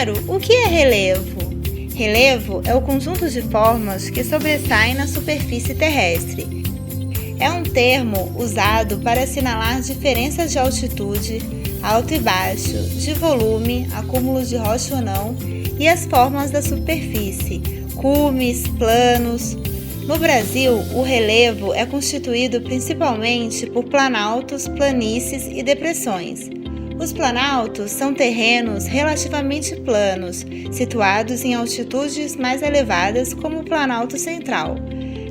Primeiro, o que é relevo? Relevo é o conjunto de formas que sobressaem na superfície terrestre. É um termo usado para assinalar diferenças de altitude, alto e baixo, de volume, acúmulo de rocha ou não, e as formas da superfície, cumes, planos. No Brasil, o relevo é constituído principalmente por planaltos, planícies e depressões. Os planaltos são terrenos relativamente planos, situados em altitudes mais elevadas, como o Planalto Central.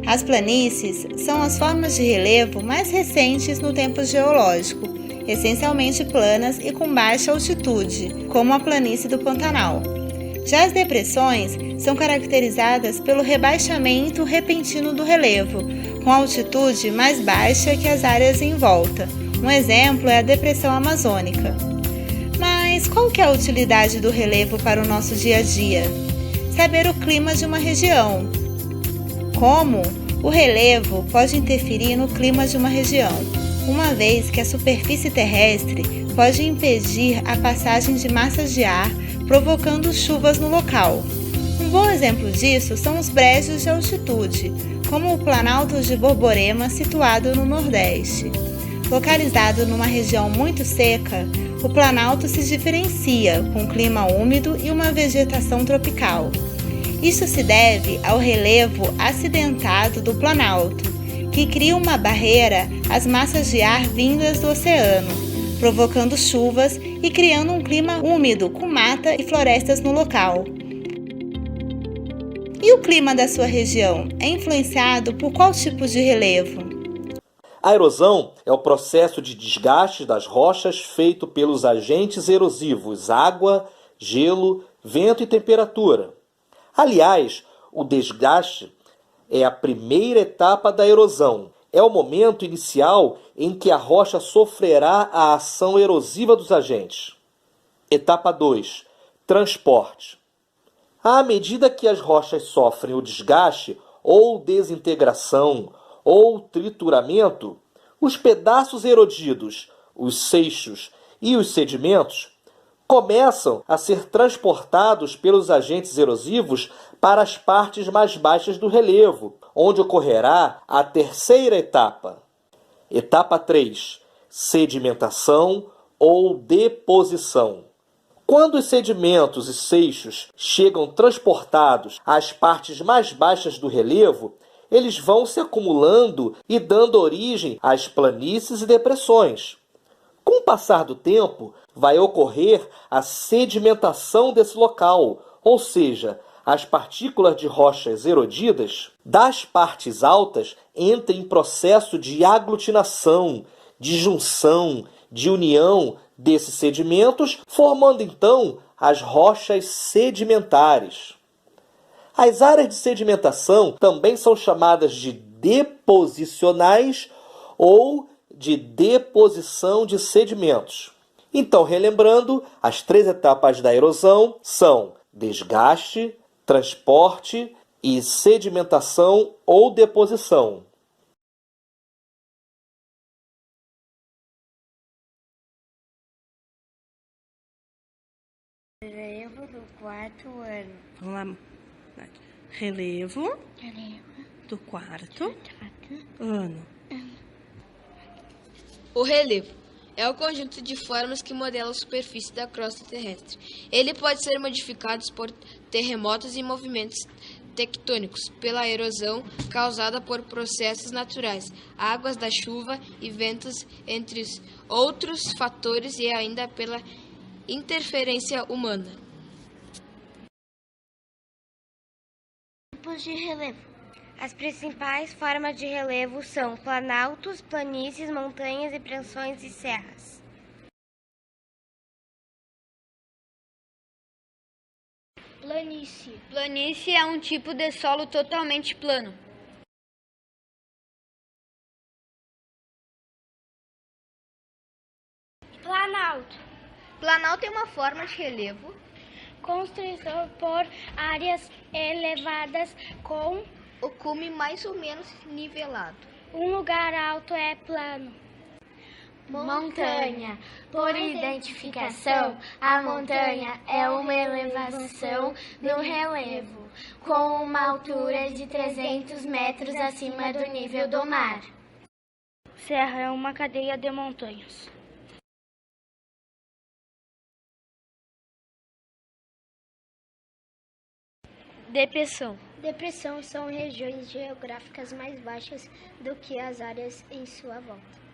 As planícies são as formas de relevo mais recentes no tempo geológico, essencialmente planas e com baixa altitude, como a planície do Pantanal. Já as depressões são caracterizadas pelo rebaixamento repentino do relevo, com altitude mais baixa que as áreas em volta. Um exemplo é a Depressão Amazônica. Mas qual que é a utilidade do relevo para o nosso dia a dia? Saber o clima de uma região. Como? O relevo pode interferir no clima de uma região, uma vez que a superfície terrestre pode impedir a passagem de massas de ar, provocando chuvas no local. Um bom exemplo disso são os brejos de altitude, como o Planalto de Borborema, situado no Nordeste. Localizado numa região muito seca, o Planalto se diferencia com clima úmido e uma vegetação tropical. Isso se deve ao relevo acidentado do Planalto, que cria uma barreira às massas de ar vindas do oceano, provocando chuvas e criando um clima úmido com mata e florestas no local. E o clima da sua região é influenciado por qual tipo de relevo? A erosão é o processo de desgaste das rochas feito pelos agentes erosivos água, gelo, vento e temperatura. Aliás, o desgaste é a primeira etapa da erosão. É o momento inicial em que a rocha sofrerá a ação erosiva dos agentes. Etapa 2. Transporte. À medida que as rochas sofrem o desgaste ou desintegração ou trituramento, os pedaços erodidos, os seixos e os sedimentos começam a ser transportados pelos agentes erosivos para as partes mais baixas do relevo, onde ocorrerá a terceira etapa. Etapa 3. Sedimentação ou deposição. Quando os sedimentos e seixos chegam transportados às partes mais baixas do relevo, eles vão se acumulando e dando origem às planícies e depressões. Com o passar do tempo, vai ocorrer a sedimentação desse local, ou seja, as partículas de rochas erodidas das partes altas entram em processo de aglutinação, de junção, de união desses sedimentos, formando então as rochas sedimentares. As áreas de sedimentação também são chamadas de deposicionais ou de deposição de sedimentos. Então, relembrando, as 3 etapas da erosão são desgaste, transporte e sedimentação ou deposição. Relevo do 4º ano. Vamos lá. Relevo Relevo do 4º do ano. O relevo é o conjunto de formas que modela a superfície da crosta terrestre. Ele pode ser modificado por terremotos e movimentos tectônicos, pela erosão causada por processos naturais, águas da chuva e ventos, entre outros fatores, e ainda pela interferência humana. Tipos de relevo. As principais formas de relevo são planaltos, planícies, montanhas, depressões e serras. Planície. Planície é um tipo de solo totalmente plano. Planalto. Planalto é uma forma de relevo Construído por áreas elevadas com o cume mais ou menos nivelado. um lugar alto é plano. Montanha. Por identificação, a montanha é uma elevação no relevo, com uma altura de 300 metros acima do nível do mar. Serra é uma cadeia de montanhas. Depressão. Depressão são regiões geográficas mais baixas do que as áreas em sua volta.